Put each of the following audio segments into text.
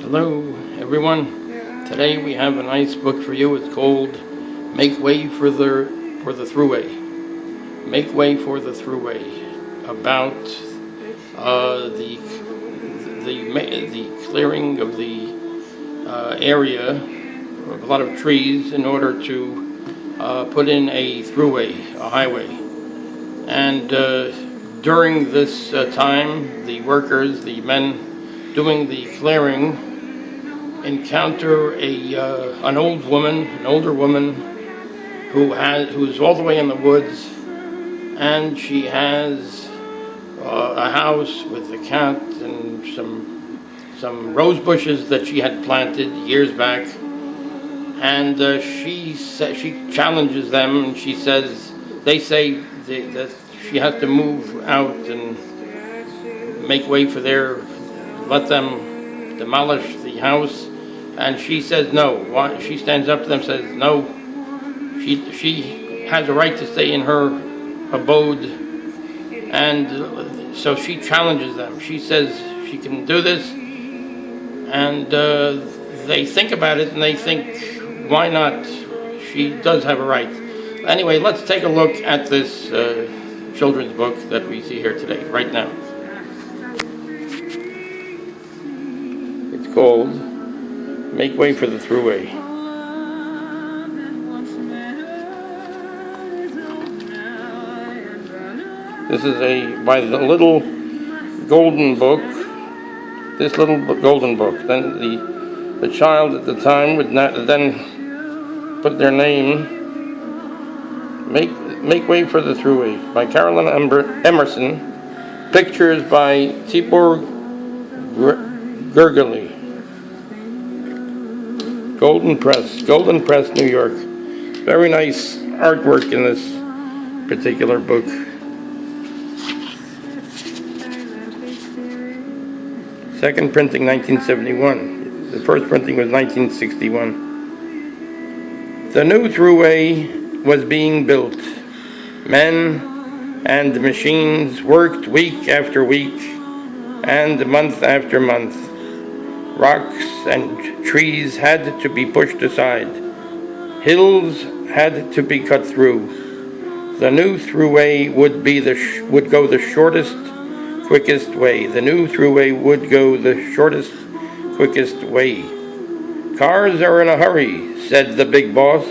Hello everyone. Today we have a nice book for you. It's called Make Way for the Throughway. Make Way for the Throughway. About the clearing of the area of a lot of trees in order to put in a throughway, a highway. And during this time, the workers, the men doing the clearing, encounter an older woman who's all the way in the woods, and she has a house with a cat and some rose bushes that she had planted years back. And she challenges them, and they say that she has to move out and make way for let them demolish the house. And she says no. She stands up to them and says no. She has a right to stay in her abode, and so she challenges them. She says she can do this, and they think about it and they think, why not? She does have a right. Anyway, let's take a look at this children's book that we see here today, right now. It's called Make Way for the Throughway. This is by the little golden book. This little golden book. Then the child at the time would then put their name. Make Way for the Throughway by Carolyn Emerson. Pictures by Tibor Gergely. Golden Press, New York. Very nice artwork in this particular book. Second printing 1971. The first printing was 1961. The new throughway was being built. Men and machines worked week after week and month after month. Rocks and trees had to be pushed aside. Hills had to be cut through. The new throughway would go the shortest, quickest way. The new throughway would go the shortest, quickest way. Cars are in a hurry, said the big boss.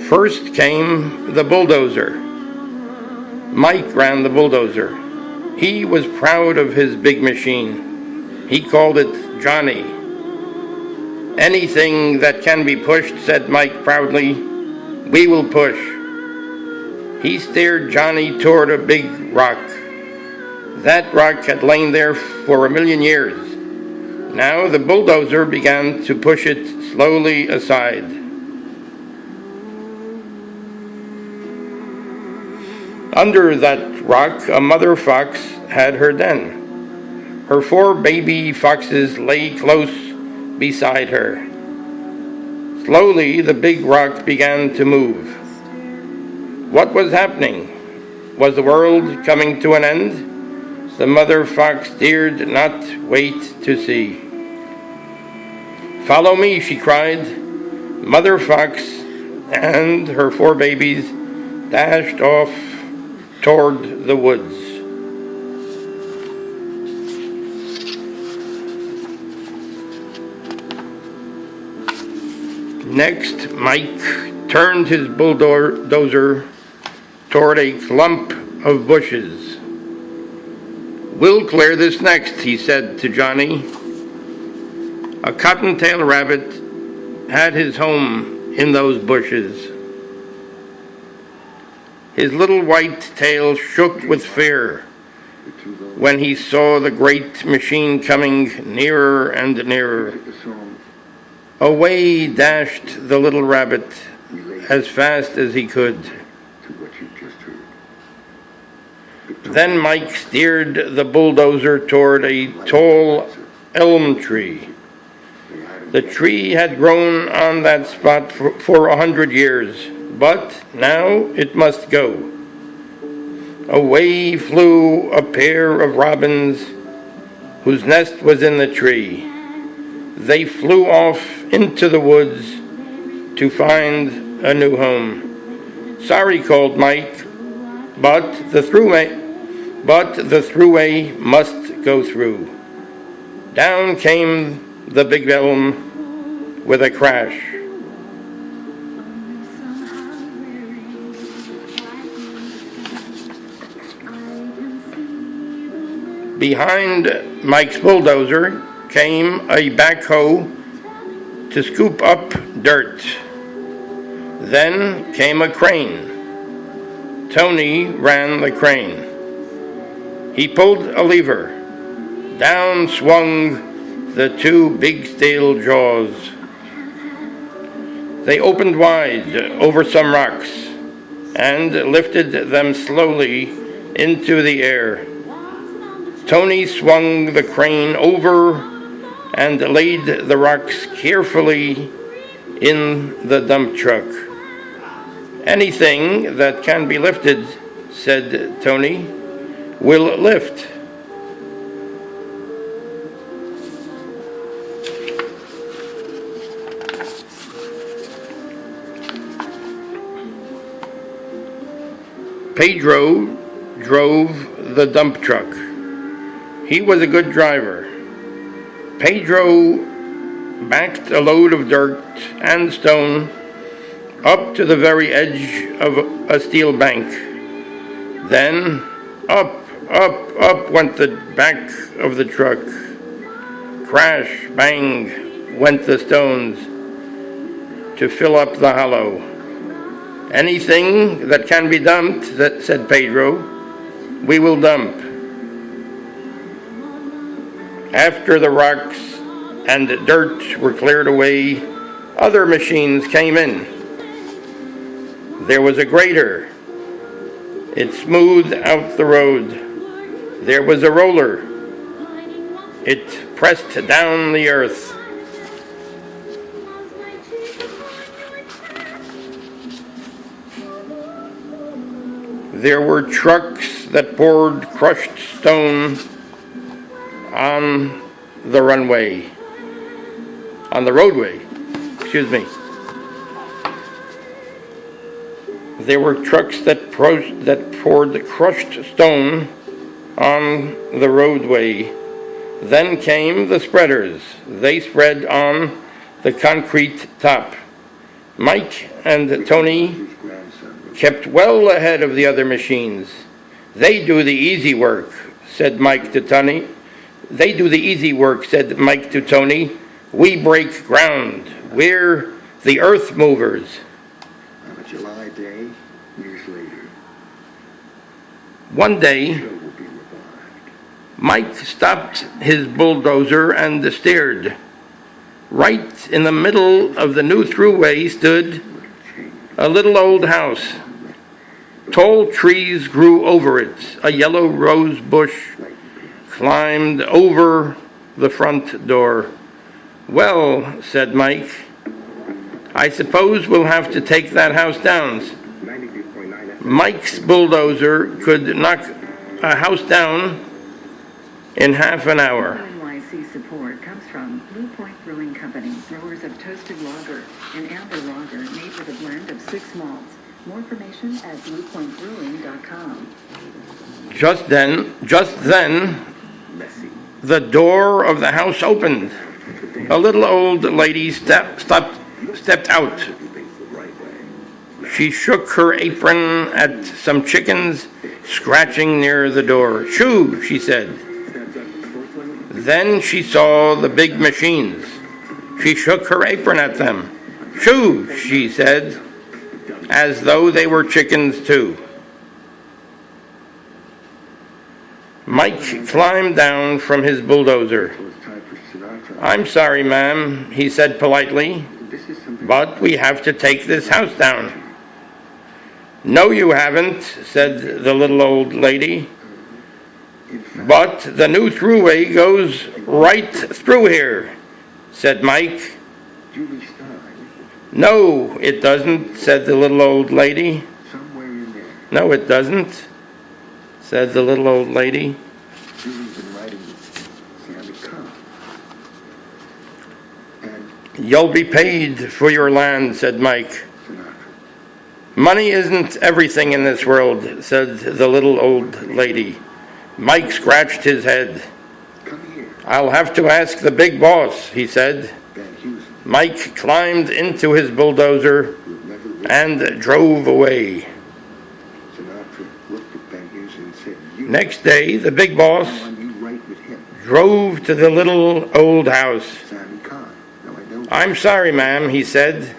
First came the bulldozer. Mike ran the bulldozer. He was proud of his big machine. He called it Johnny. Anything that can be pushed, said Mike proudly, we will push. He steered Johnny toward a big rock. That rock had lain there for 1,000,000 years. Now the bulldozer began to push it slowly aside. Under that rock, a mother fox had her den. Her 4 baby foxes lay close beside her. Slowly, the big rock began to move. What was happening? Was the world coming to an end? The mother fox dared not wait to see. Follow me, she cried. Mother fox and her 4 babies dashed off toward the woods. Next, Mike turned his bulldozer toward a clump of bushes. We'll clear this next, he said to Johnny. A cottontail rabbit had his home in those bushes. His little white tail shook with fear when he saw the great machine coming nearer and nearer. Away dashed the little rabbit as fast as he could. Then Mike steered the bulldozer toward a tall elm tree. The tree had grown on that spot for 100 years. but now it must go. Away flew a pair of robins whose nest was in the tree. They flew off into the woods to find a new home. Sorry, called Mike, but the throughway must go through. Down came the big elm with a crash. Behind Mike's bulldozer came a backhoe to scoop up dirt. Then came a crane. Tony ran the crane. He pulled a lever. Down swung the two big steel jaws. They opened wide over some rocks and lifted them slowly into the air. Tony swung the crane over and laid the rocks carefully in the dump truck. Anything that can be lifted, said Tony, will lift. Pedro drove the dump truck. He was a good driver. Pedro backed a load of dirt and stone up to the very edge of a steel bank. Then up went the back of the truck. Crash, bang, went the stones to fill up the hollow. Anything that can be dumped, said Pedro, we will dump. After the rocks and dirt were cleared away, other machines came in. There was a grader. It smoothed out the road. There was a roller. It pressed down the earth. There were trucks that poured crushed stone on the roadway. There were trucks that poured crushed stone on the roadway. Then came the spreaders. They spread on the concrete top. Mike and Tony kept well ahead of the other machines. They do the easy work, said Mike to Tony. They do the easy work, said Mike to Tony. We break ground. We're the earth movers. On a July day, years later, one day, Mike stopped his bulldozer and stared. Right in the middle of the new throughway stood a little old house. Tall trees grew over it. A yellow rose bush climbed over the front door. Well, said Mike, I suppose we'll have to take that house down. Mike's bulldozer could knock a house down in half an hour. NYC support comes from Blue Point Brewing Company, brewers of toasted lager and amber lager made with a blend of 6 malts. More information at bluepointbrewing.com. Just then, the door of the house opened. A little old lady stepped out. She shook her apron at some chickens scratching near the door. Shoo, she said. Then she saw the big machines. She shook her apron at them. Shoo, she said, as though they were chickens too. Mike climbed down from his bulldozer. I'm sorry, ma'am, he said politely, but we have to take this house down. No, you haven't, said the little old lady. But the new throughway goes right through here, said Mike. "No, it doesn't," said the little old lady. Somewhere in there, "No, it doesn't," said the little old lady. Julie's been writing Sammy Kahn. And "You'll be paid for your land," said Mike. Sinatra. "Money isn't everything in this world," said the little old lady. Mike scratched his head. Come here, "I'll have to ask the big boss," he said. Van Heusen. Mike climbed into his bulldozer You've never written. and drove away. Sinatra looked at Van Heusen and said, "You Next day, the big boss on you write with him, drove to the little old house. Sammy Kahn. Now I know." "I'm sorry, ma'am," he said.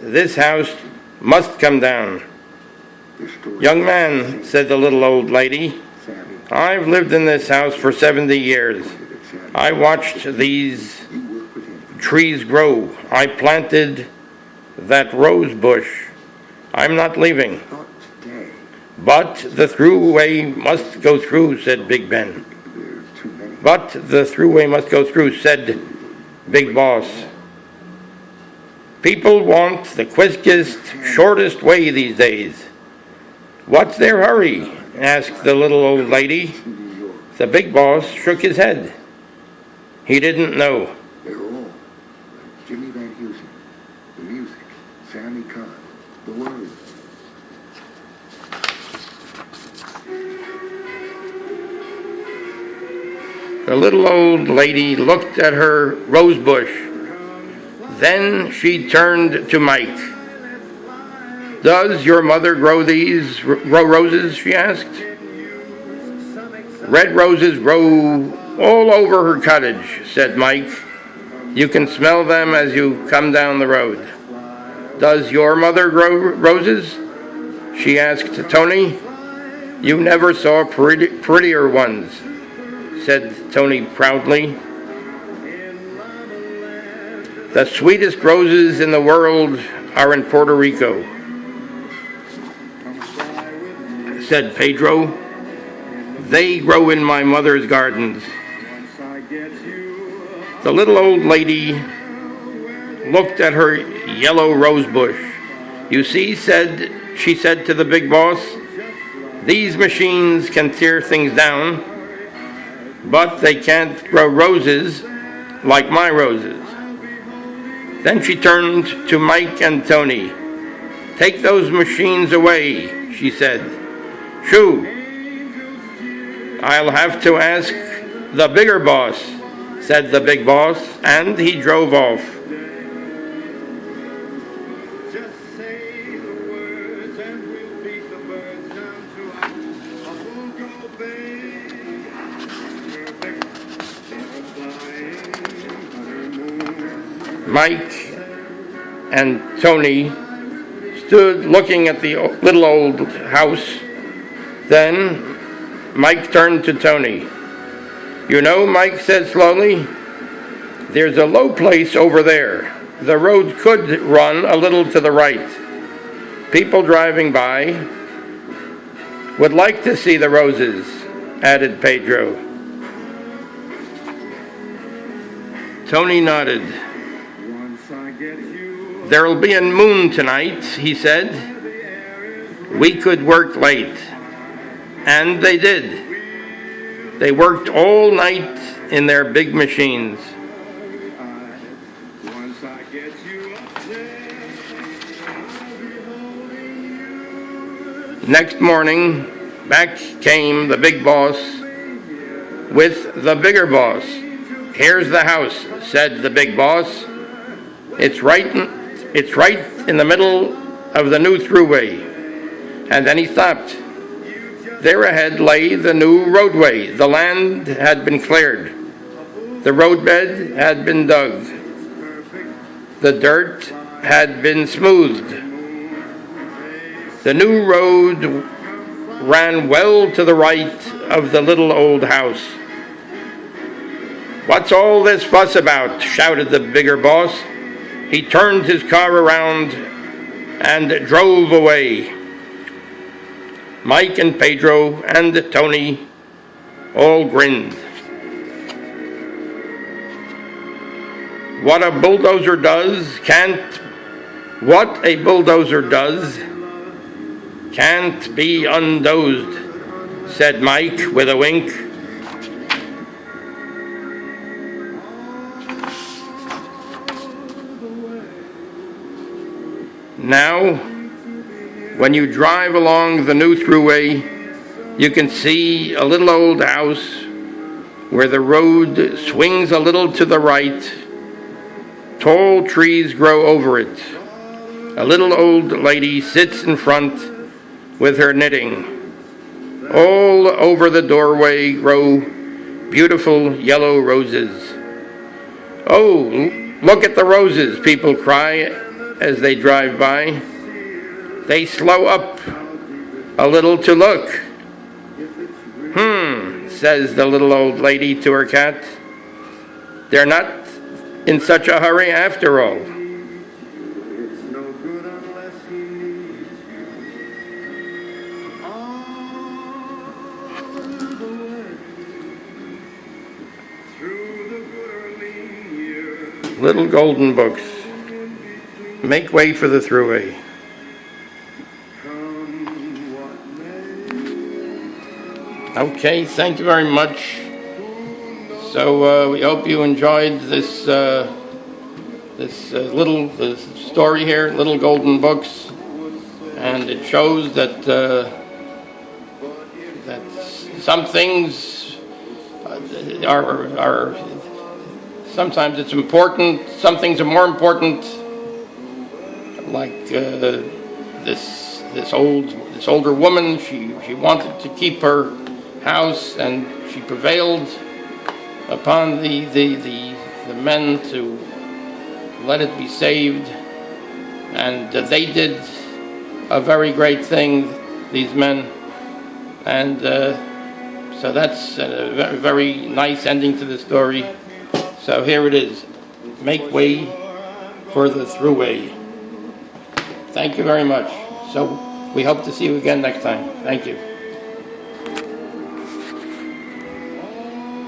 "This house must come down." This story- "Young man," said the little old lady, Sammy "I've lived in this house for 70 years. pointed at Sammy. I watched these You work with him. trees grow. I planted that rose bush. I'm not leaving. Thought today But the throughway must go through," said Big Ben. there are too many. "But the throughway must go through," said Big Boss. "People want the quickest, shortest way these days." "What's their hurry?" asked the little old lady. New York, The Big Boss shook his head. He didn't know. they're all like Jimmy Van Heusen. The music, Sammy Kahn, the words. The little old lady looked at her rose bush. Then she turned to Mike. "Does your mother grow roses?" she asked. "Red roses grow all over her cottage," said Mike. "You can smell them as you come down the road." "Does your mother grow roses?" she asked Tony. "You never saw prettier ones," said Tony proudly. "The sweetest roses in the world are in Puerto Rico," said Pedro. "They grow in my mother's gardens." The little old lady looked at her yellow rose bush. "You see," she said to the big boss, "these machines can tear things down, but they can't grow roses like my roses." Then she turned to Mike and Tony. "Take those machines away," she said. "Shoo! I'll have to ask the bigger boss," said the big boss, and he drove off. Just say the words and we'll beat the birds down to Acapulco Bay. Perfect flying honeymoon. Mike and Tony stood looking at the little old house. Then Mike turned to Tony. "You know," Mike said slowly, "there's a low place over there. The road could run a little to the right. People driving by would like to see the roses," added Pedro. Tony nodded. Once I get you, "There'll be a moon tonight," he said. "We could work late." And they did. They worked all night in their big machines. once I get you up there, I'll be holding you. Next morning, back came the big boss with the bigger boss. "Here's the house," said the big boss. It's right in the middle of the new throughway." And then he stopped. There ahead lay the new roadway. The land had been cleared. The roadbed had been dug. The dirt had been smoothed. The new road ran well to the right of the little old house. "What's all this fuss about?" shouted the bigger boss. He turned his car around and drove away. Mike and Pedro and Tony all grinned. What a bulldozer does can't What a bulldozer does can't be undozed, said Mike with a wink. Now, when you drive along the new Throughway, you can see a little old house where the road swings a little to the right. Tall trees grow over it. A little old lady sits in front with her knitting. All over the doorway grow beautiful yellow roses. Oh, look at the roses, people cry as they drive by. They slow up a little to look. Says the little old lady to her cat. They're not in such a hurry after all. It's no good unless he needs you. All the way through the good early years. Little golden books. Make way for the Throughway. Come what may. Okay, thank you very much. So we hope you enjoyed this little story here, Little Golden Books, and it shows that that some things are sometimes it's important. Some things are more important, like this older woman. She wanted to keep her house, and she prevailed upon the men to let it be saved, and they did a very great thing, these men, and so that's a very, very nice ending to the story. So here it is. Make way for the Throughway. Thank you very much. So we hope to see you again next time. Thank you.